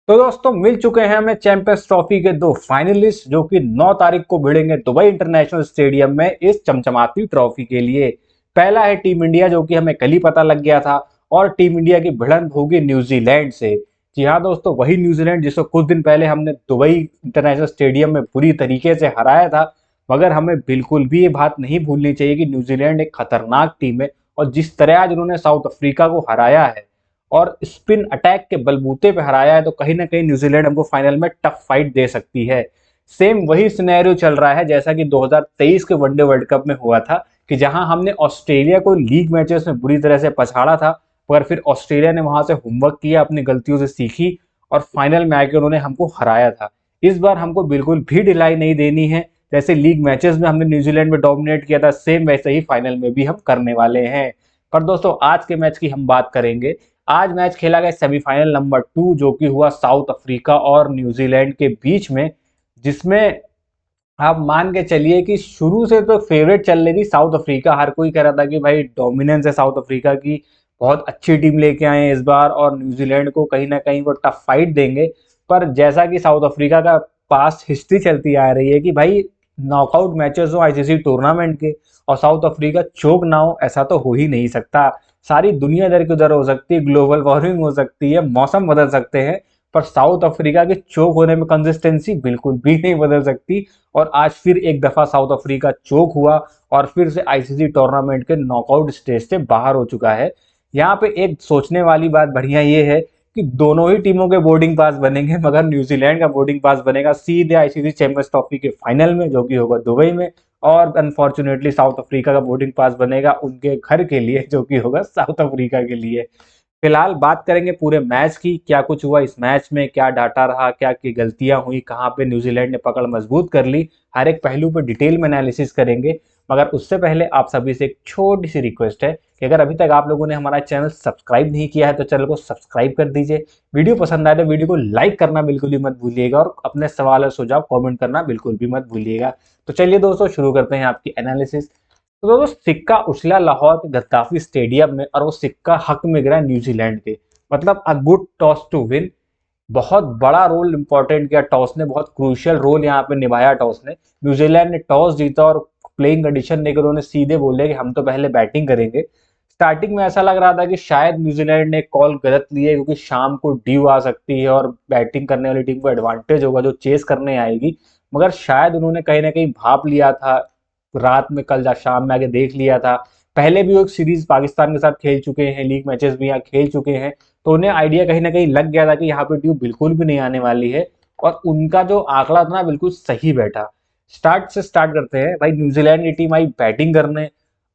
तो दोस्तों मिल चुके हैं हमें चैंपियंस ट्रॉफी के दो फाइनलिस्ट जो कि 9 तारीख को भिड़ेंगे दुबई इंटरनेशनल स्टेडियम में इस चमचमाती ट्रॉफी के लिए। पहला है टीम इंडिया जो कि हमें कल ही पता लग गया था और टीम इंडिया की भिड़ंत होगी न्यूजीलैंड से। जी हाँ दोस्तों, वही न्यूजीलैंड जिसको कुछ दिन पहले हमने दुबई इंटरनेशनल स्टेडियम में बुरी तरीके से हराया था। मगर हमें बिल्कुल भी ये बात नहीं भूलनी चाहिए कि न्यूजीलैंड एक खतरनाक टीम है और जिस तरह आज उन्होंने साउथ अफ्रीका को हराया है और स्पिन अटैक के बलबूते पे हराया है, तो कहीं ना कहीं न्यूजीलैंड हमको फाइनल में टफ फाइट दे सकती है। सेम वही सिनेरियो चल रहा है जैसा कि 2023 के वनडे वर्ल्ड कप में हुआ था कि जहां हमने ऑस्ट्रेलिया को लीग मैचेस में बुरी तरह से पछाड़ा था, पर फिर ऑस्ट्रेलिया ने वहां से होमवर्क किया, अपनी गलतियों से सीखी और फाइनल में आके उन्होंने हमको हराया था। इस बार हमको बिल्कुल भी ढिलाई नहीं देनी है। जैसे लीग मैचेस में हमने न्यूजीलैंड में डोमिनेट किया था, सेम वैसे ही फाइनल में भी हम करने वाले हैं। पर दोस्तों आज के मैच की हम बात करेंगे। आज मैच खेला गया सेमीफाइनल नंबर 2 जो कि हुआ साउथ अफ्रीका और न्यूजीलैंड के बीच में, जिसमें आप मान के चलिए कि शुरू से तो फेवरेट चल रही थी साउथ अफ्रीका। हर कोई कह रहा था कि भाई डोमिनेंस है साउथ अफ्रीका की, बहुत अच्छी टीम लेके आए हैं इस बार और न्यूजीलैंड को कहीं ना कहीं वो टफ फाइट देंगे। पर जैसा कि साउथ अफ्रीका का पास्ट हिस्ट्री चलती आ रही है कि भाई नॉकआउट मैचेस हो आईसीसी टूर्नामेंट के और साउथ अफ्रीका चोक ना हो, ऐसा तो हो ही नहीं सकता। सारी दुनिया इधर की उधर हो सकती है, ग्लोबल वार्मिंग हो सकती है, मौसम बदल सकते हैं, पर साउथ अफ्रीका के चोक होने में कंसिस्टेंसी बिल्कुल भी नहीं बदल सकती। और आज फिर एक दफा साउथ अफ्रीका चोक हुआ और फिर से आईसीसी टूर्नामेंट के नॉकआउट स्टेज से बाहर हो चुका है। यहाँ पे एक सोचने वाली बात बढ़िया ये है कि दोनों ही टीमों के बोर्डिंग पास बनेंगे, मगर न्यूजीलैंड का बोर्डिंग पास बनेगा सीधे आईसीसी चैंपियंस ट्रॉफी के फाइनल में जो कि होगा दुबई में। और अनफॉर्चुनेटली साउथ अफ्रीका का बोर्डिंग पास बनेगा उनके घर के लिए जो कि होगा साउथ अफ्रीका के लिए। फिलहाल बात करेंगे पूरे मैच की, क्या कुछ हुआ इस मैच में, क्या डाटा रहा, क्या की गलतियां हुई, कहां पे न्यूजीलैंड ने पकड़ मजबूत कर ली। हर एक पहलू पर डिटेल में एनालिसिस करेंगे। मगर उससे पहले आप सभी से एक छोटी सी रिक्वेस्ट है कि अगर अभी तक आप लोगों ने हमारा चैनल सब्सक्राइब नहीं किया है तो चैनल को सब्सक्राइब कर दीजिए। वीडियो पसंद आए तो वीडियो को लाइक करना बिल्कुल भी मत भूलिएगा और अपने सवाल और सुझाव कमेंट करना बिल्कुल भी मत भूलिएगा। तो चलिए दोस्तों शुरू करते हैं आपकी एनालिसिस। तो दोस्तों सिक्का उछला लाहौर के गद्दाफी स्टेडियम में और वो सिक्का हक में गिरा न्यूजीलैंड के। मतलब a good toss to win. बहुत बड़ा रोल इंपॉर्टेंट किया टॉस ने, बहुत क्रूशियल रोल यहाँ पे निभाया टॉस ने। न्यूजीलैंड ने टॉस जीता और प्लेइंग कंडीशन लेकर उन्होंने सीधे बोले कि हम तो पहले बैटिंग करेंगे। स्टार्टिंग में ऐसा लग रहा था कि शायद न्यूजीलैंड ने कॉल गलत ली है क्योंकि शाम को ड्यू आ सकती है और बैटिंग करने वाली टीम को एडवांटेज होगा जो चेस करने आएगी। मगर शायद उन्होंने कहीं ना कहीं भाप लिया था, रात में कल शाम में आके देख लिया था। पहले भी वो एक सीरीज पाकिस्तान के साथ खेल चुके हैं, लीग मैचेस भी यहाँ खेल चुके हैं, तो उन्हें आइडिया कहीं ना कहीं लग गया था कि यहाँ पे ड्यू बिल्कुल भी नहीं आने वाली है। और उनका जो आंकड़ा था ना बिल्कुल सही बैठा। स्टार्ट से स्टार्ट करते हैं भाई, न्यूजीलैंड की टीम आई बैटिंग करने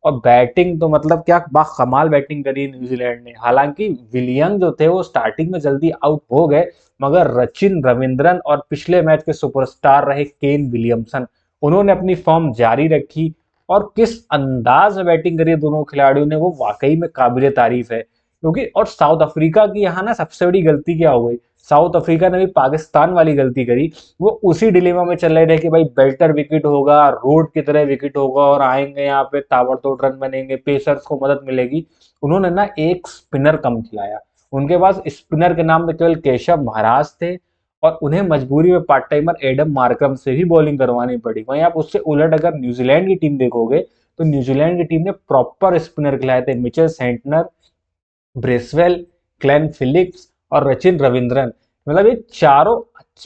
और बैटिंग तो मतलब क्या बाकमाल बैटिंग करी न्यूजीलैंड ने। हालांकि विलियम जो थे वो स्टार्टिंग में जल्दी आउट हो गए, मगर रचिन रविंद्रन और पिछले मैच के सुपरस्टार रहे केन विलियमसन, उन्होंने अपनी फॉर्म जारी रखी। और किस अंदाज में बैटिंग करी दोनों खिलाड़ियों ने वो वाकई में काबिल तारीफ है। क्योंकि और साउथ अफ्रीका की यहाँ ना सबसे बड़ी गलती क्या हो गई, साउथ अफ्रीका ने भी पाकिस्तान वाली गलती करी। वो उसी डिलेमा में चल रहे थे कि भाई बेल्टर विकेट होगा, रोड की तरह विकेट होगा और आएंगे यहाँ पे ताबड़तोड़ रन बनेंगे, पेसर्स को मदद मिलेगी। उन्होंने ना एक स्पिनर कम खिलाया। उनके पास स्पिनर के नाम में केवल केशव महाराज थे और उन्हें मजबूरी में पार्ट टाइमर एडम मार्करम से भी बॉलिंग करवानी पड़ी। वहीं आप उससे उलट अगर न्यूजीलैंड की टीम देखोगे तो न्यूजीलैंड की टीम ने प्रॉपर स्पिनर खिलाए थे, Mitchell Santner, Bracewell, Glenn Phillips और रचिन रविंद्रन। मतलब ये चारों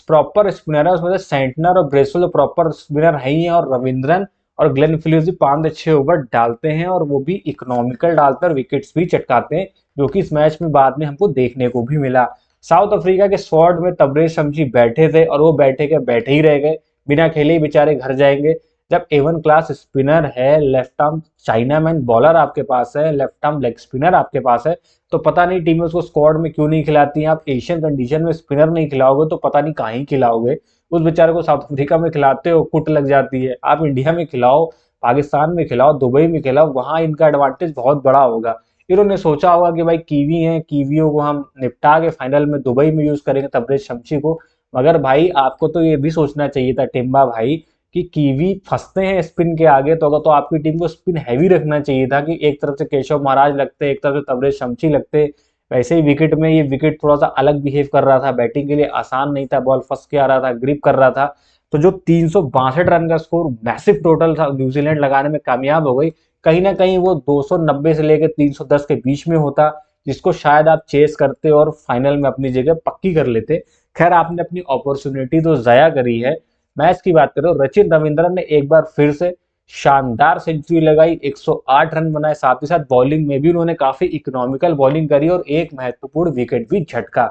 प्रॉपर स्पिनर है, उसमें से सेंटनर और ब्रेसवेल तो प्रॉपर स्पिनर है ही है और रविंद्रन और ग्लेन फिलिप्स भी 5 से 6 ओवर डालते हैं और वो भी इकोनॉमिकल डालते हैं और विकेट्स भी चटकाते हैं, जो कि इस मैच में बाद में हमको देखने को भी मिला। साउथ अफ्रीका के स्क्वाड में तबरेज शमशी बैठे थे और वो बैठे के बैठे ही रह गए, बिना खेले ही बेचारे घर जाएंगे। जब एवन क्लास स्पिनर है, लेफ्ट आर्म चाइनामैन बॉलर आपके पास है, लेफ्ट आर्म लेग स्पिनर आपके पास है, तो पता नहीं टीमें उसको स्क्वाड में क्यों नहीं खिलाती हैं। आप एशियन कंडीशन में स्पिनर नहीं खिलाओगे तो पता नहीं कहाँ ही खिलाओगे। उस बेचारे को साउथ अफ्रीका में खिलाते हो कुट लग जाती है। आप इंडिया में खिलाओ, पाकिस्तान में खिलाओ, दुबई में खिलाओ, वहां इनका एडवांटेज बहुत बड़ा होगा। इन्होंने सोचा होगा कि भाई कीवी हैं, कीवियों को हम निपटा के फाइनल में दुबई में यूज करेंगे तबरेज शमशी को। मगर भाई आपको तो ये भी सोचना चाहिए था टिम्बा भाई कि कीवी फंसते हैं स्पिन के आगे, तो अगर तो आपकी टीम को स्पिन हैवी रखना चाहिए था कि एक तरफ से केशव महाराज लगते, एक तरफ से तबरेज शमशी लगते, वैसे ही विकेट में ये विकेट थोड़ा सा अलग बिहेव कर रहा था, बैटिंग के लिए आसान नहीं था, बॉल फंस के आ रहा था, ग्रिप कर रहा था। तो जो 362 रन का स्कोर मैसिव टोटल था, न्यूजीलैंड लगाने में कामयाब हो गई। कहीं ना कहीं वो 290 से लेकर 310 के बीच में होता, जिसको शायद आप चेस करते और फाइनल में अपनी जगह पक्की कर लेते। खैर, आपने अपनी अपॉर्चुनिटी तो जया करी है। मैच की बात करो, रचिन रविंद्रन ने एक बार फिर से शानदार सेंचुरी लगाई, 108 रन बनाए, साथ ही साथ बॉलिंग में भी उन्होंने काफी इकोनॉमिकल बॉलिंग करी और एक महत्वपूर्ण विकेट भी झटका।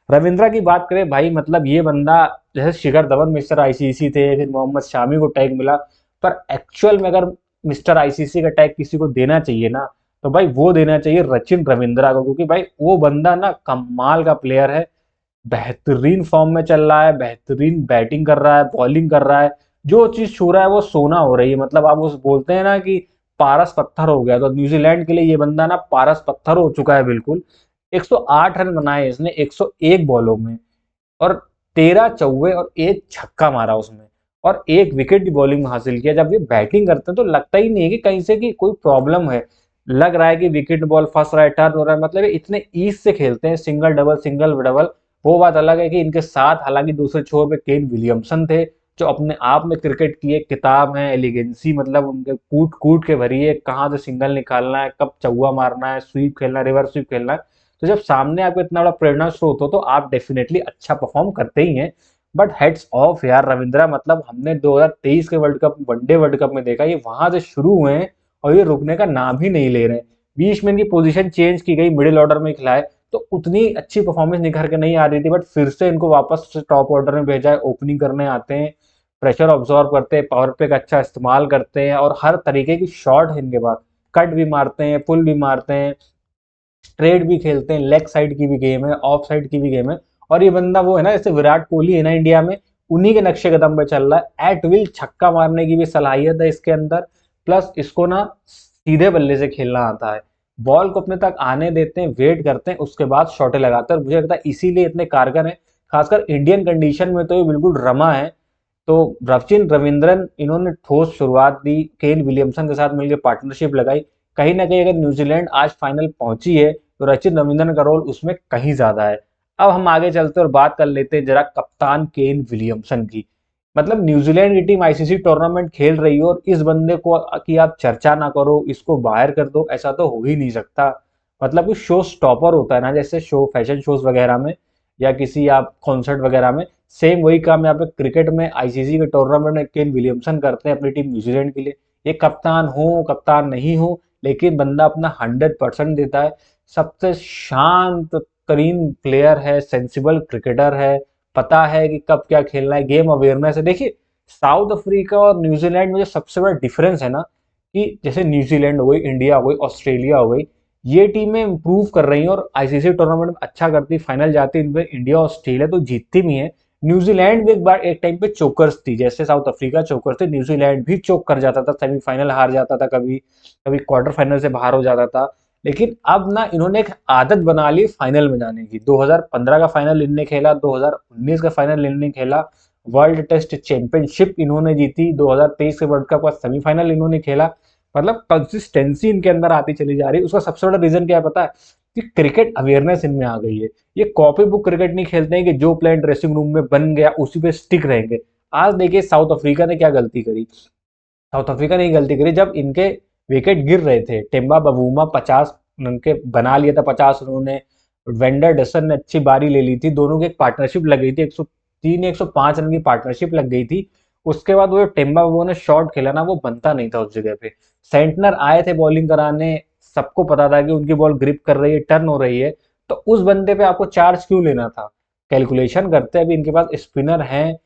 रविंद्रा की बात करें भाई, मतलब ये बंदा जैसे शिखर धवन मिस्टर आईसीसी थे, फिर मोहम्मद शामी को टैग मिला, पर एक्चुअल में अगर मिस्टर आईसीसी का टैग किसी को देना चाहिए ना, तो भाई वो देना चाहिए रचिन रविंद्रा को, क्योंकि भाई वो बंदा ना कमाल का प्लेयर है, बेहतरीन फॉर्म में चल रहा है, बेहतरीन बैटिंग कर रहा है, बॉलिंग कर रहा है, जो चीज छू रहा है वो सोना हो रही है। मतलब आप उस बोलते हैं ना कि पारस पत्थर हो गया, तो न्यूजीलैंड के लिए ये बंदा ना पारस पत्थर हो चुका है बिल्कुल। 108 रन बनाए इसने 101 बॉलों में, और 13 चौवे और एक छक्का मारा उसमें, और एक विकेट की बॉलिंग में हासिल किया। जब ये बैटिंग करते हैं तो लगता ही नहीं है कि कहीं से कि कोई प्रॉब्लम है, लग रहा है कि विकेट बॉल फंस रहा है, टर्न हो रहा है। मतलब ये इतने ईज से खेलते हैं, सिंगल डबल सिंगल डबल। वो बात अलग है कि इनके साथ हालांकि दूसरे छोर पे केन विलियमसन थे, जो अपने आप में क्रिकेट की एक किताब है, एलिगेंसी, मतलब उनके कूट कूट के भरी है, कहाँ से सिंगल निकालना है, कब चौवा मारना है, स्वीप खेलना है, रिवर्स स्वीप खेलना है। तो जब सामने आपको इतना बड़ा प्रेरणा स्रोत हो तो आप डेफिनेटली अच्छा परफॉर्म करते ही हैं। बट हेड्स ऑफ यार रविंद्रा, मतलब हमने 2023 के world cup, one day world cup में देखा, ये वहां से शुरू हुए हैं और ये रुकने का नाम ही नहीं ले रहे हैं। बीच में इनकी पोजीशन चेंज की गई, मिडिल ऑर्डर में खिलाए, तो उतनी अच्छी परफॉर्मेंस निखर के नहीं आ रही थी, बट फिर से इनको वापस टॉप ऑर्डर में भेजा है, ओपनिंग करने आते हैं, प्रेशर ऑब्जॉर्व करते हैं, पावर प्ले का अच्छा इस्तेमाल करते हैं, और हर तरीके की शॉट है इनके पास, कट भी मारते हैं, पुल भी मारते हैं, स्ट्रेट भी खेलते हैं, लेग साइड की भी गेम है, ऑफ साइड की भी गेम है। और ये बंदा वो है ना, जैसे विराट कोहली है ना इंडिया में, उन्हीं के नक्शे कदम पे चल रहा है। एट विल छक्का मारने की भी सलाहियत है इसके अंदर, प्लस इसको ना सीधे बल्ले से खेलना आता है, बॉल को अपने तक आने देते हैं, वेट करते हैं, उसके बाद शॉटे लगाते हैं, और मुझे लगता है इसीलिए इतने कारगर है। खासकर इंडियन कंडीशन में तो ये बिल्कुल रमा है। तो रचिन रविंद्रन इन्होंने ठोस शुरुआत दी, केन विलियमसन के साथ मिलकर पार्टनरशिप लगाई। कहीं ना कहीं अगर न्यूजीलैंड आज फाइनल पहुंची है तो रचिन रविंद्रन का रोल उसमें कहीं ज्यादा है। अब हम आगे चलते और बात कर लेते हैं जरा कप्तान केन विलियमसन की। मतलब न्यूजीलैंड की टीम आईसीसी टूर्नामेंट खेल रही हो और इस बंदे को कि आप चर्चा ना करो, इसको बाहर कर दो, ऐसा तो हो ही नहीं सकता। मतलब कि शो स्टॉपर होता है ना, जैसे शो फैशन शोज वगैरह में या किसी आप कॉन्सर्ट वगैरह में, सेम वही काम यहाँ पे क्रिकेट में आईसीसी के टूर्नामेंट में केन विलियमसन करते हैं अपनी टीम न्यूजीलैंड के लिए। ये कप्तान हो कप्तान नहीं हो, लेकिन बंदा अपना 100% देता है। सबसे शांत तरीन प्लेयर है, सेंसिबल क्रिकेटर है, पता है कि कब क्या खेलना है, गेम अवेयरनेस है। देखिए, साउथ अफ्रीका और न्यूजीलैंड में जो सबसे बड़ा डिफरेंस है ना, कि जैसे न्यूजीलैंड हो गई, इंडिया हो गई, ऑस्ट्रेलिया हो गई, ये टीमें इंप्रूव कर रही हैं और आईसीसी टूर्नामेंट में अच्छा करती, फाइनल जाती, इनमें इंडिया ऑस्ट्रेलिया तो जीतती भी है। न्यूजीलैंड भी एक बार एक टाइम पे चोकर्स थी, जैसे साउथ अफ्रीका चोकर्स थे, न्यूजीलैंड भी चोक कर जाता था, सेमीफाइनल हार जाता था, कभी कभी क्वार्टर फाइनल से बाहर हो जाता था। लेकिन अब ना इन्होंने एक आदत बना ली फाइनल में जाने की। 2015 का फाइनल इनने खेला, 2019 का फाइनल इनने खेला, वर्ल्ड टेस्ट चैंपियनशिप इन्होंने जीती, 2023 के वर्ल्ड कप का सेमीफाइनल इन्होंने खेला। मतलब कंसिस्टेंसी इनके अंदर आती चली जा रही है। उसका सबसे बड़ा रीजन क्या है पता है? कि क्रिकेट अवेयरनेस इनमें आ गई है। ये कॉपी बुक क्रिकेट नहीं खेलते हैं कि जो प्लेयर ड्रेसिंग रूम में बन गया उसी पे स्टिक रहेंगे। आज देखिए साउथ अफ्रीका ने क्या गलती करी। साउथ अफ्रीका ने गलती करी, जब इनके विकेट गिर रहे थे, टेम्बा बबूमा 50 रन के बना लिया था, 50 रनों ने, वेंडर डसन ने अच्छी बारी ले ली थी, दोनों की एक पार्टनरशिप लग गई थी, 103 या 105 रन की पार्टनरशिप लग गई थी। उसके बाद वो टेम्बा बबूमा ने शॉट खेला ना, वो बनता नहीं था उस जगह पे। सेंटनर आए थे बॉलिंग कराने, सबको पता था कि उनकी बॉल ग्रिप कर रही है, टर्न हो रही है, तो उस बंदे पे आपको चार्ज क्यों लेना था? कैलकुलेशन करते हैं, अभी इनके पास स्पिनर हैं,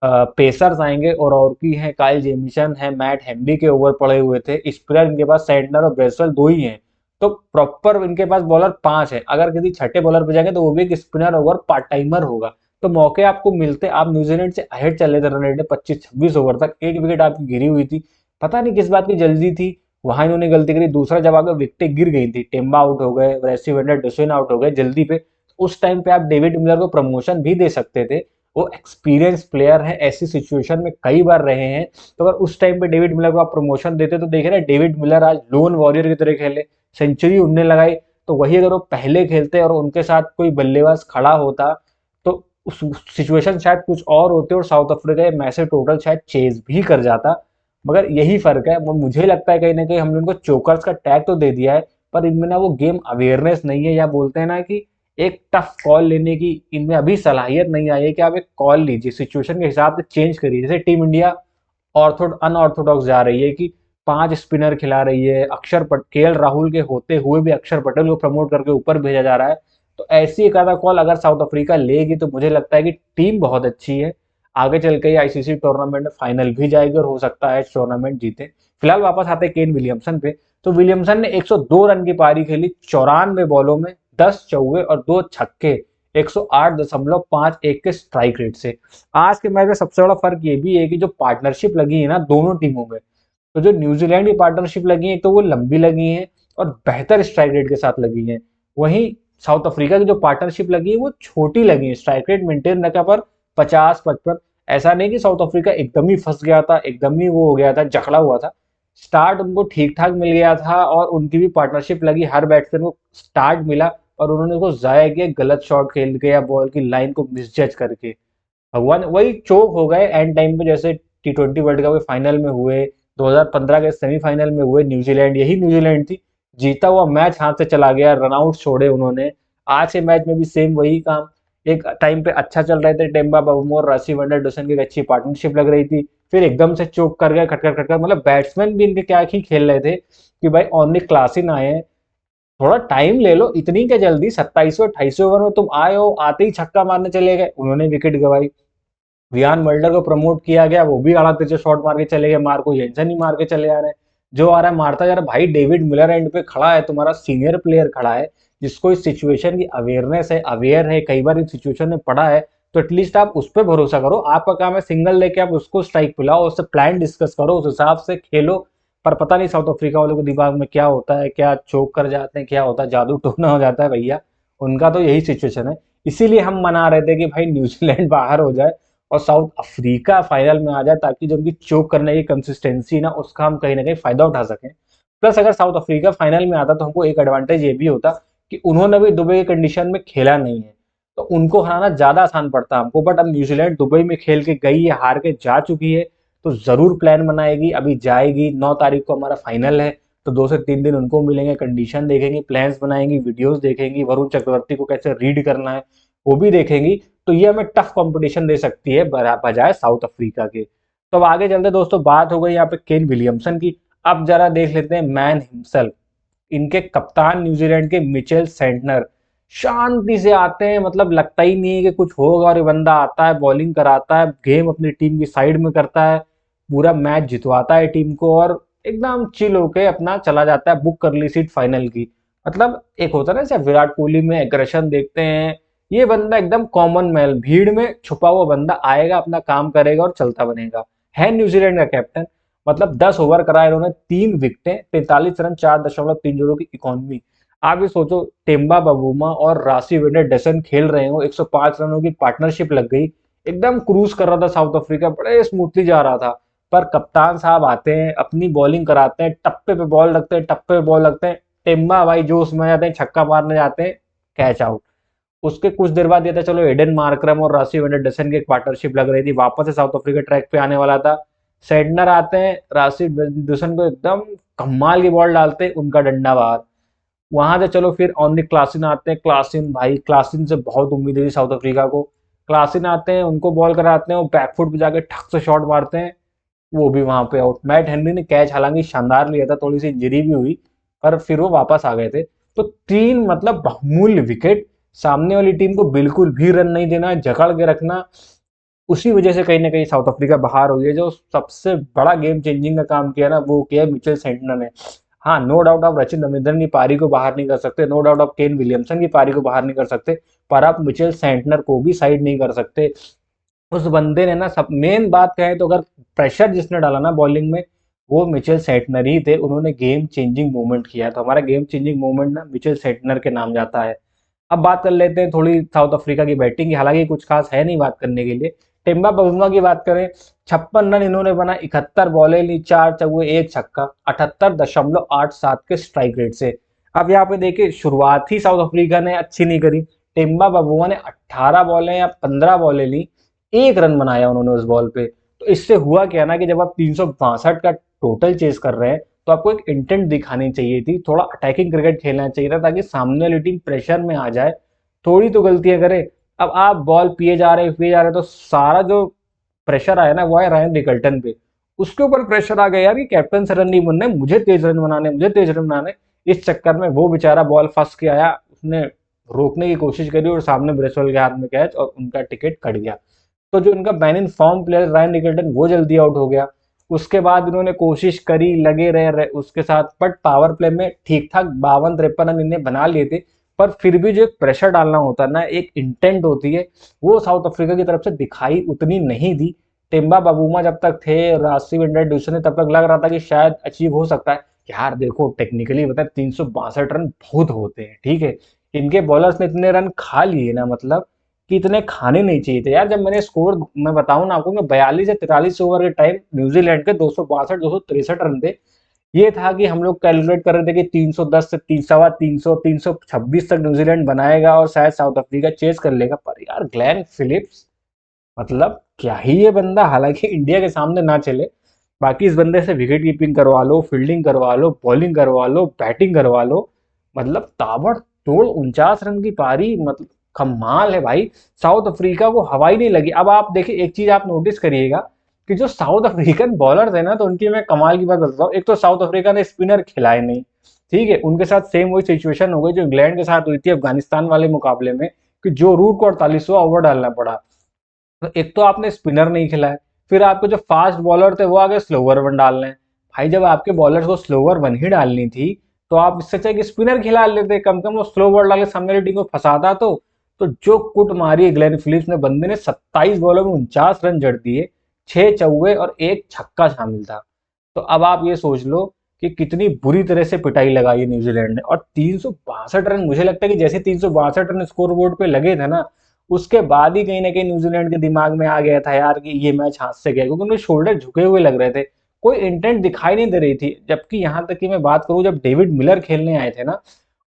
पेसर्स आएंगे, और की है, काइल जेमिसन है, मैट हेनरी के ओवर पड़े हुए थे, स्पिनर इनके पास सैंटनर और ब्रेसवेल दो ही हैं। तो प्रॉपर इनके पास बॉलर 5 है, अगर किसी छठे बॉलर पे जाएंगे तो वो भी एक स्पिनर ओवर पार्ट टाइमर होगा। तो मौके आपको मिलते, आप न्यूजीलैंड से अहेड चले थे रन रेट में 25-26 ओवर तक, एक विकेट आपकी गिरी हुई थी, पता नहीं किस बात की जल्दी थी, वहां इन्होंने गलती करी। दूसरा, जब आगे विकेटें गिर गई थी, टेम्बा आउट हो गए, रेसी वेंडर डसोइन आउट हो गए जल्दी पे, उस टाइम पे आप डेविड मिलर को प्रमोशन भी दे सकते थे। वो एक्सपीरियंस प्लेयर है, ऐसी सिचुएशन में कई बार रहे हैं। तो अगर उस टाइम पे डेविड मिलर को आप प्रमोशन देते तो देखे ना, डेविड मिलर आज लोन वॉरियर की तरह खेले, सेंचुरी उनने लगाई, तो वही अगर वो पहले खेलते और उनके साथ कोई बल्लेबाज खड़ा होता तो उस सिचुएशन शायद कुछ और होते और साउथ अफ्रीका मैसेज टोटल शायद चेज भी कर जाता। मगर यही फर्क है, मुझे लगता है कहीं ना कहीं हमने उनको चोकर्स का टैग तो दे दिया है, पर इनमें ना वो गेम अवेयरनेस नहीं है, या बोलते हैं ना कि एक टफ कॉल लेने की इनमें अभी सलाहियत नहीं आई है कि आप एक कॉल लीजिए, सिचुएशन के हिसाब से चेंज करिए। जैसे टीम इंडिया अनऑर्थोडॉक्स जा रही है कि 5 स्पिनर खिला रही है, केएल राहुल के होते हुए भी अक्षर पटेल को प्रमोट करके ऊपर भेजा जा रहा है। तो ऐसी एक आधा कॉल अगर साउथ अफ्रीका लेगी तो मुझे लगता है कि टीम बहुत अच्छी है, आगे चल के आईसीसी टूर्नामेंट में फाइनल भी जाएगी और हो सकता है टूर्नामेंट जीते। फिलहाल वापस आते हैं केन विलियमसन पे। तो विलियमसन ने 102 रन की पारी खेली 94 बॉलों में, 10 चौके और 2 छक्के, 108.51 के स्ट्राइक रेट से। आज के मैच में सबसे बड़ा फर्क ये भी है कि जो पार्टनरशिप लगी है ना दोनों टीमों में, तो जो न्यूजीलैंड की पार्टनरशिप लगी है तो वो लंबी लगी है और बेहतर स्ट्राइक रेट के साथ लगी है। वहीं साउथ अफ्रीका की जो पार्टनरशिप लगी है वो छोटी लगी है, स्ट्राइक रेट मेंटेन रखा पर 50-55। ऐसा नहीं कि साउथ अफ्रीका एकदम ही फंस गया था, एकदम ही वो हो गया था, जकड़ा हुआ था। स्टार्ट उनको ठीक ठाक मिल गया था और उनकी भी पार्टनरशिप लगी, हर बैट्समैन को स्टार्ट मिला और उन्होंने उसको जाया किया गलत शॉट खेल के या बॉल की लाइन को मिसजज करके। भगवान वही चोक हो गए एंड टाइम पे, जैसे T20 वर्ल्ड कप के फाइनल में हुए, 2015 के सेमीफाइनल में हुए। न्यूजीलैंड, यही न्यूजीलैंड थी, जीता हुआ मैच हाथ से चला गया, रनआउट छोड़े उन्होंने। आज के मैच में भी सेम वही काम, एक टाइम पे अच्छा चल रहे थे, टेम्बा बाबूमो और राशिव एंडरसन की अच्छी पार्टनरशिप लग रही थी, फिर एकदम से चोक कर गए, खटखट खटखट। मतलब बैट्समैन भी इनके क्या ही खेल रहे थे कि भाई ओनली क्लास इन आए हैं, थोड़ा टाइम ले लो, इतनी क्या जल्दी, 27वें 28वें ओवर में तुम आए हो, आते ही छक्का मारने चले गए। उन्होंने विकेट गंवाई। वियान मल्डर को प्रमोट किया गया, वो भी आड़ा तिरछे शॉट मार के चले गए, मार्को येंसन ही मार के चले आ रहे हैं, जो आ रहा है मारता जा रहा है। भाई डेविड मिलर एंड पे खड़ा है, तुम्हारा सीनियर प्लेयर खड़ा है जिसको इस सिचुएशन की अवेयरनेस है, अवेयर है, कई बार इस सिचुएशन में पड़ा है, तो एटलीस्ट आप उस पर भरोसा करो। आपका काम है सिंगल लेके आप उसको स्ट्राइक पिलाओ, उससे प्लान डिस्कस करो, उस हिसाब से खेलो। पर पता नहीं साउथ अफ्रीका वालों के दिमाग में क्या होता है, क्या चोक कर जाते हैं, क्या होता है, जादू टोना हो जाता है भैया, उनका तो यही सिचुएशन है। इसीलिए हम मना रहे थे कि भाई न्यूजीलैंड बाहर हो जाए और साउथ अफ्रीका फाइनल में आ जाए, ताकि जो उनकी चोक करने की कंसिस्टेंसी ना, उसका हम कहीं ना कहीं फायदा उठा सकें। प्लस अगर साउथ अफ्रीका फाइनल में आता तो हमको एक एडवांटेज ये भी होता कि उन्होंने भी दुबई की कंडीशन में खेला नहीं है, तो उनको हराना ज्यादा आसान पड़ता हमको। बट अब न्यूजीलैंड दुबई में खेल के गई है, हार के जा चुकी है, तो जरूर प्लान बनाएगी, अभी जाएगी। 9 तारीख को हमारा फाइनल है, तो 2 से 3 दिन उनको मिलेंगे, कंडीशन देखेंगी, प्लान्स बनाएंगी, वीडियोस देखेंगी, वरुण चक्रवर्ती को कैसे रीड करना है वो भी देखेंगी। तो ये हमें टफ कंपटीशन दे सकती है बजाय साउथ अफ्रीका के। तो अब आगे चलते दोस्तों, बात हो गई यहाँ पे केन विलियमसन की। अब जरा देख लेते हैं मैन हिमसेल्फ, इनके कप्तान न्यूजीलैंड के मिचेल सेंटनर। शांति से आते हैं, मतलब लगता ही नहीं है कि कुछ होगा, और ये बंदा आता है, बॉलिंग कराता है, गेम अपनी टीम की साइड में करता है, पूरा मैच जितवाता है टीम को, और एकदम चिल होके अपना चला जाता है, बुक कर ली सीट फाइनल की। मतलब एक होता है ना जैसे विराट कोहली में एग्रेशन देखते हैं, ये बंदा एकदम कॉमन मैन, भीड़ में छुपा हुआ बंदा, आएगा अपना काम करेगा और चलता बनेगा। है न्यूजीलैंड का कैप्टन। मतलब 10 ओवर कराए इन्होंने, 3 विकेटें, 43 रन, 4.30 की इकॉनमी। आप ये सोचो, टेम्बा बबूमा और राशिव एंडरसन खेल रहे हो, 105 रनों की पार्टनरशिप लग गई, एकदम क्रूज कर रहा था साउथ अफ्रीका, बड़े स्मूथली जा रहा था। पर कप्तान साहब आते हैं, अपनी बॉलिंग कराते हैं, टप्पे पे बॉल रखते हैं, टप्पे पे बॉल रखते हैं, टेम्बा भाई जोश में जाते हैं, छक्का मारने जाते हैं, कैच आउट। उसके कुछ देर बाद ये था, चलो एडन मार्करम और राशिव एंडरसन की एक पार्टनरशिप लग रही थी, वापस से साउथ अफ्रीका ट्रैक पे आने वाला था। सेंटनर आते हैं, राशिव एंडरसन को एकदम कमाल की बॉल डालते हैं, उनका डंडा बाहर। वहां से चलो फिर ऑन द क्लासिन आते हैं, क्लासिन भाई, क्लासिन से बहुत उम्मीद थी साउथ अफ्रीका को। क्लासिन आते हैं, उनको बॉल कराते हैं, वो बैकफुट पे जाके ठक से शॉट मारते हैं, वो भी वहां पे आउट। मैट हेनरी ने कैच हालांकि शानदार लिया था, थोड़ी सी इंजरी भी हुई, पर फिर वो वापस आ गए थे। तो 3 मतलब बहुमूल्य विकेट, सामने वाली टीम को बिल्कुल भी रन नहीं देना, जकड़ के रखना, उसी वजह से कहीं ना कहीं साउथ अफ्रीका बाहर हुई है। जो सबसे बड़ा गेम चेंजिंग का काम किया ना, वो किया मिचेल सेंटनर ने। हाँ, नो डाउट आप रचिन रविंद्रन की पारी को बाहर नहीं कर सकते, नो डाउट आप केन विलियमसन की पारी को बाहर नहीं कर सकते, पर आप मिचेल सेंटनर को भी साइड नहीं कर सकते। उस बंदे ने ना, सब मेन बात कहें तो, अगर प्रेशर जिसने डाला ना बॉलिंग में, वो मिचेल सेंटनर ही थे। उन्होंने गेम चेंजिंग मूवमेंट किया, तो हमारा गेम चेंजिंग मूवमेंट ना मिचेल सेंटनर के नाम जाता है। अब बात कर लेते हैं थोड़ी साउथ अफ्रीका की बैटिंग की, हालांकि कुछ खास है नहीं बात करने के लिए। टेम्बा बबूमा की बात करें, 56 रन इन्होंने बना, 71 बॉलें ली, 4 चौके 1 छक्का, 78.87 के स्ट्राइक रेट से। अब यहाँ पे देखिए शुरुआत ही साउथ अफ्रीका ने अच्छी नहीं करी। टिम्बा बबुआ ने 18 बॉलें या 15 बॉलें ली, 1 रन बनाया उन्होंने उस बॉल पे। तो इससे हुआ क्या ना कि जब आप 362 का टोटल चेस कर रहे हैं तो आपको एक इंटेंट दिखानी चाहिए थी, थोड़ा अटैकिंग क्रिकेट खेलना चाहिए था ताकि सामने वाली टीम प्रेशर में आ जाए, थोड़ी तो गलतियां करे। अब आप बॉल पिए जा रहे तो सारा जो प्रेशर आया ना वो आया रायन रिकल्टन पे। उसके ऊपर प्रेशर आ गया यार कि कैप्टन से रन नहीं बनने, मुझे तेज रन बनाने, मुझे तेज रन बनाने। इस चक्कर में वो बेचारा बॉल फंस के आया, उसने रोकने की कोशिश करी और सामने ब्रेसवेल के हाथ में कैच और उनका टिकट कट गया। तो जो इनका ban in form player Ryan Rickelton वो जल्दी आउट हो गया। उसके बाद इन्होंने कोशिश करी, लगे रहे उसके साथ, बट पावर प्ले में ठीक ठाक 52-53 रन इन्हें बना लिए थे। पर फिर भी जो एक प्रेशर डालना होता है ना, एक इंटेंट होती है, वो साउथ अफ्रीका की तरफ से दिखाई उतनी नहीं दी। टिम्बा बबूमा जब तक थे राष्ट्रीय वनडे डिवीजन में तब तक लग रहा था कि शायद अचीव हो सकता है। यार देखो टेक्निकली बता 362 रन बहुत होते हैं, ठीक है। इनके बॉलर्स ने इतने रन खा लिए ना, मतलब कि इतने खाने नहीं चाहिए थे यार। जब मैंने स्कोर मैं बताऊं ना आपको कि 42 या 43 ओवर के टाइम न्यूजीलैंड के 263 रन थे। ये था कि हम लोग कैलकुलेट कर रहे थे कि 310 से 300 326 तक न्यूजीलैंड बनाएगा और शायद साउथ अफ्रीका चेस कर लेगा। पर यार ग्लेन फिलिप्स, मतलब क्या ही ये बंदा, हालांकि इंडिया के सामने ना चले, बाकी इस बंदे से विकेट कीपिंग करवा लो, फील्डिंग करवा लो, बॉलिंग करवा लो, बैटिंग करवा लो, मतलब ताबड़तोड़ 49 रन की पारी, मतलब कमाल है भाई। साउथ अफ्रीका को हवा ही नहीं लगी। अब आप देखिए एक चीज आप नोटिस करिएगा कि जो साउथ अफ्रीकन बॉलर थे ना, तो उनकी मैं कमाल की बात बताता हूँ। एक तो साउथ अफ्रीका ने स्पिनर खिलाए नहीं, ठीक है, उनके साथ सेम वही सिचुएशन हो गई जो इंग्लैंड के साथ हुई थी अफगानिस्तान वाले मुकाबले में, कि जो रूट को 48वां ओवर डालना पड़ा। तो एक तो आपने स्पिनर नहीं खिलाया, फिर आपके जो फास्ट बॉलर थे वो आगे स्लोवर वन डालने। भाई जब आपके बॉलर्स को स्लोवर वन ही डालनी थी तो आप इससे अच्छा कि स्पिनर खिला लेते, कम से कम वो स्लो बॉल डाल के सामने वाली टीम को फंसाता। तो जो कुट मारी ग्लेन फिलिप्स ने, बंदे ने 27 बॉलों में 49 रन जड़ दिए, 6 चौके और 1 छक्का शामिल था। तो अब आप ये सोच लो कि कितनी बुरी तरह से पिटाई लगाई है न्यूजीलैंड ने। और 362 रन, मुझे लगता है कि जैसे 362 रन स्कोर बोर्ड पे लगे थे ना, उसके बाद ही कहीं ना कहीं न्यूजीलैंड के दिमाग में आ गया था यार कि ये मैच हाथ से गया, क्योंकि उनके शोल्डर झुके हुए लग रहे थे, कोई इंटेंट दिखाई नहीं दे रही थी। जबकि यहाँ तक कि मैं बात करूं, जब डेविड मिलर खेलने आए थे ना,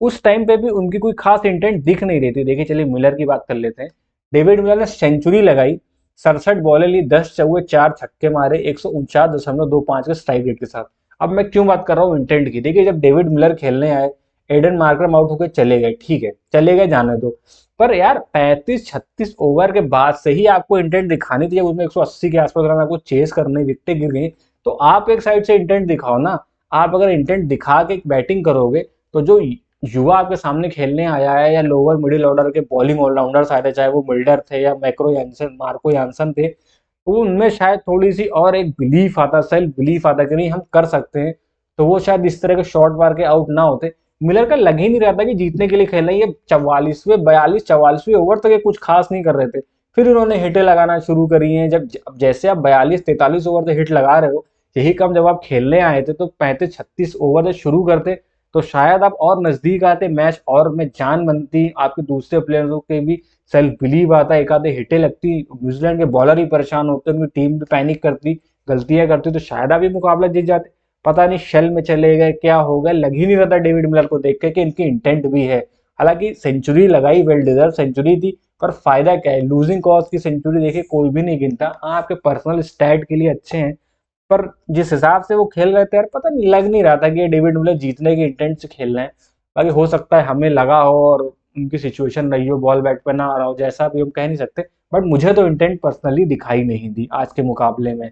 उस टाइम पे भी उनकी कोई खास इंटेंट दिख नहीं रही थी। देखिए चलिए मिलर की बात कर लेते हैं। डेविड मिलर ने सेंचुरी लगाई, 67 बॉलें ली, 10 चौके 4 छक्के मारे, 149.25 के स्ट्राइक रेट के साथ। अब मैं क्यों बात कर रहा हूँ इंटेंट की, देखिए जब डेविड मिलर खेलने आए, एडन मार्करम आउट होकर चले गए, ठीक है चले गए, जाने दो। पर यार 35-36 ओवर के बाद से ही आपको इंटेंट दिखानी थी। जब उसमें 180 के आसपास रन आपको चेस करने, विकेटें गिर गई, तो आप एक साइड से इंटेंट दिखाओ ना। आप अगर इंटेंट दिखा के बैटिंग करोगे तो जो युवा आपके सामने खेलने आया है, या लोअर मिडिल ऑर्डर के बॉलिंग ऑलराउंडर्स आए थे, चाहे वो मिल्डर थे या मार्को यानसन थे, तो उनमें शायद थोड़ी सी और एक बिलीफ आता, सेल्फ बिलीफ आता कि नहीं हम कर सकते हैं, तो वो शायद इस तरह के शॉट मार के आउट ना होते। मिलर का लग ही नहीं रहा था कि जीतने के लिए खेल रहे हैं। ये 44वें ओवर तक ये कुछ खास नहीं कर रहे थे। फिर उन्होंने हिटें लगाना शुरू करी हैं। जब जैसे आप 42-43 ओवर तक हिट लगा रहे हो, यही कम जब आप खेलने आए थे तो 35-36 ओवर से शुरू करते तो शायद आप और नजदीक आते, मैच और में जान बनती, आपके दूसरे प्लेयर्स के भी सेल्फ बिलीव आता, एक आधे हिटें लगती, न्यूजीलैंड के बॉलर ही परेशान होते, उनकी टीम भी पैनिक करती, गलतियां करती, तो शायद आप ये मुकाबला जीत जाते। पता नहीं शेल में चले गए, क्या हो गया, लग ही नहीं रहा था डेविड मिलर को देख के कि इनकी इंटेंट भी है। हालांकि सेंचुरी लगाई, वेल डिजर्व सेंचुरी थी, पर फायदा क्या है, लूजिंग कॉज की सेंचुरी देखिए कोई भी नहीं गिनता। हाँ आपके पर्सनल स्टैट के लिए अच्छे हैं, पर जिस हिसाब से वो खेल रहे थे यार, पता नहीं लग नहीं रहा था कि ये डेविड मिलर जीतने के इंटेंट से खेल रहे हैं। बाकी हो सकता है हमें लगा हो और उनकी सिचुएशन रही हो, बॉल बैट पे ना आ रहा हो, जैसा भी हम कह नहीं सकते, बट मुझे तो इंटेंट पर्सनली दिखाई नहीं दी आज के मुकाबले में।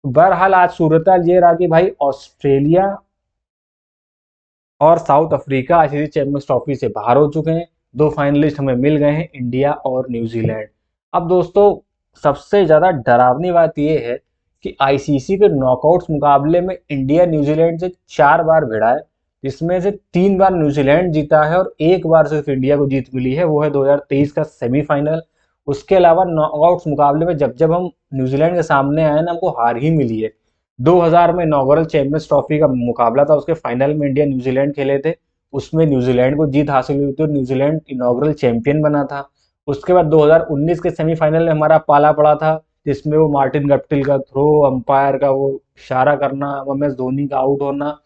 बहरहाल आज सूरत ये रहा कि भाई ऑस्ट्रेलिया और south Africa ICC champions trophy से बाहर हो चुके हैं। दो फाइनलिस्ट हमें मिल गए हैं, इंडिया और न्यूजीलैंड। अब दोस्तों सबसे ज्यादा डरावनी बात यह है कि आईसीसी के नॉकआउट्स मुकाबले में इंडिया न्यूजीलैंड से 4 बार भिड़ा है, जिसमें से 3 बार न्यूजीलैंड जीता है और 1 बार सिर्फ इंडिया को जीत मिली है, वो है 2023 का सेमीफाइनल। उसके अलावा नॉकआउट्स मुकाबले में जब जब हम न्यूजीलैंड के सामने आए ना, हमको हार ही मिली है। 2000 में इनॉग्रल चैंपियंस ट्रॉफी का मुकाबला था, उसके फाइनल में इंडिया न्यूजीलैंड खेले थे, उसमें न्यूजीलैंड को जीत हासिल हुई थी और न्यूजीलैंड इनॉग्रल चैंपियन बना था। उसके बाद 2019 के सेमीफाइनल में हमारा पाला पड़ा था, जिसमें वो मार्टिन गप्टिल का थ्रो, अंपायर का वो इशारा करना, एम एस धोनी का आउट होना,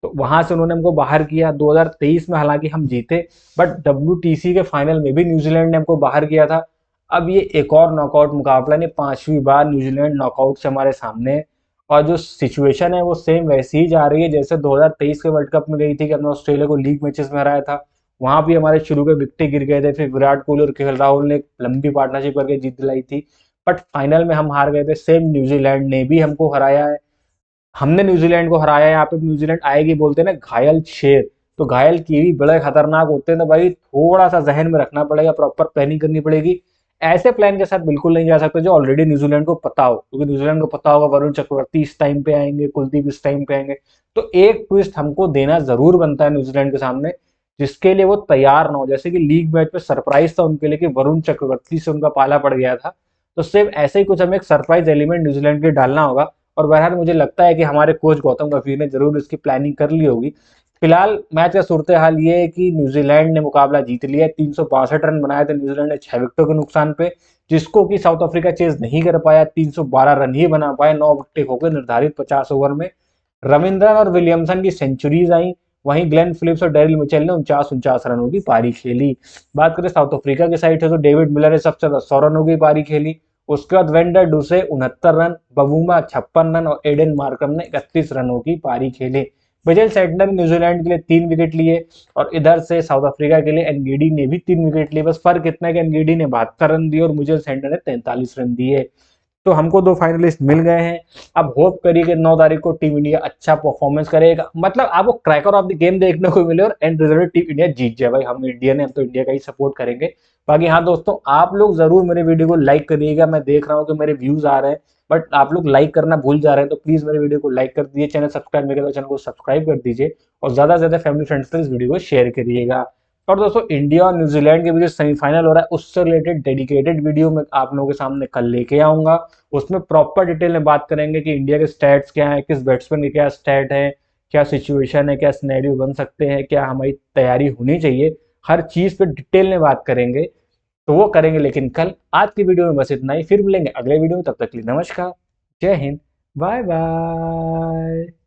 तो वहां से उन्होंने हमको बाहर किया। 2023 में हालांकि हम जीते, बट WTC के फाइनल में भी न्यूजीलैंड ने हमको बाहर किया था। अब ये एक और नॉकआउट मुकाबला नहीं, 5वीं बार न्यूजीलैंड नॉकआउट से हमारे सामने है। और जो सिचुएशन है वो सेम वैसी ही जा रही है जैसे 2023 के वर्ल्ड कप में गई थी कि हमने ऑस्ट्रेलिया को लीग मैचेस में हराया था। वहां भी हमारे शुरू के विकेट गिर गए थे, फिर विराट कोहली और केएल राहुल ने एक लंबी पार्टनरशिप करके जीत दिलाई थी, बट फाइनल में हम हार गए थे। सेम न्यूजीलैंड ने भी हमको हराया है, हमने न्यूजीलैंड को हराया है। यहाँ पे न्यूजीलैंड आएगी, बोलते हैं ना घायल शेर, तो घायल कीवी बड़े खतरनाक होते हैं। तो भाई थोड़ा सा जहन में रखना पड़ेगा, प्रॉपर प्लानिंग करनी पड़ेगी। ऐसे प्लान के साथ बिल्कुल नहीं जा सकते जो ऑलरेडी न्यूजीलैंड को पता हो, क्योंकि न्यूजीलैंड को पता होगा वरुण चक्रवर्ती इस टाइम पे आएंगे, कुलदीप इस टाइम पे आएंगे। तो एक ट्विस्ट हमको देना जरूर बनता है न्यूजीलैंड के सामने, जिसके लिए वो तैयार ना हो। जैसे कि लीग मैच में सरप्राइज था उनके लिए कि वरुण चक्रवर्ती से उनका पाला पड़ गया था, तो सेम ऐसे ही कुछ हमें एक सरप्राइज एलिमेंट न्यूजीलैंड के लिए डालना होगा। और बहरहाल मुझे लगता है कि हमारे कोच गौतम गंभीर ने जरूर इसकी प्लानिंग कर ली होगी। फिलहाल मैच का सूरत हाल ये है कि न्यूजीलैंड ने मुकाबला जीत लिया है। 362 रन बनाए थे न्यूजीलैंड ने 6 विकेटों के नुकसान पे, जिसको कि साउथ अफ्रीका चेज नहीं कर पाया। 312 रन ही बना पाए 9 विकेट हो गए निर्धारित 50 ओवर में। रविंद्रन और विलियमसन की सेंचुरीज आई, वहीं ग्लेन फिलिप्स और डेरिल मिचेल ने 49 रनों की पारी खेली। बात करें साउथ अफ्रीका की साइड से तो डेविड मिलर ने सबसे ज्यादा 100 रनों की पारी खेली। उसके बाद वेंडर डुसे 69 रन, बबूमा 56 रन और एडन मार्करम ने 31 रनों की पारी खेली। मिचेल सेंटनर ने न्यूजीलैंड के लिए 3 विकेट लिए, और इधर से साउथ अफ्रीका के लिए एनगीडी ने भी 3 विकेट लिए। बस फर्क इतना है कि एनगीडी ने 72 रन दिए और मिचेल सेंटनर ने 43 रन दिए। तो हमको 2 फाइनलिस्ट मिल गए हैं। अब होप करिए कि 9 तारीख को टीम इंडिया अच्छा परफॉर्मेंस करेगा, मतलब आपको क्रैकर ऑफ द गेम देखने को मिले और एंड रिजल्ट टीम इंडिया जीत जाए। भाई हम इंडियन है, हम तो इंडिया का ही सपोर्ट करेंगे। बाकी हाँ दोस्तों, आप लोग जरूर मेरे वीडियो को लाइक करिएगा। मैं देख रहा हूँ कि मेरे व्यूज आ रहे हैं, बट आप लोग लाइक करना भूल जा रहे हैं, तो प्लीज मेरे वीडियो को लाइक कर दीजिए। चैनल सब्सक्राइब नहीं किया तो चैनल को सब्सक्राइब कर दीजिए, और ज्यादा से ज्यादा फैमिली फ्रेंड्स तक इस वीडियो को शेयर करिएगा। और दोस्तों, इंडिया और न्यूजीलैंड के बीच जो सेमीफाइनल हो रहा है उससे रिलेटेड डेडिकेटेड वीडियो मैं आप लोगों के सामने कल लेके आऊंगा। उसमें प्रॉपर डिटेल में बात करेंगे कि इंडिया के स्टैट्स क्या है, किस बैट्समैन के क्या स्टैट है, क्या सिचुएशन है, क्या सिनेरियो बन सकते हैं, क्या हमारी तैयारी होनी चाहिए। हर चीज पे डिटेल में बात करेंगे, तो वो करेंगे लेकिन कल। आज की वीडियो में बस इतना ही, फिर मिलेंगे अगले वीडियो में। तब तक के लिए नमस्कार, जय हिंद, बाय बाय।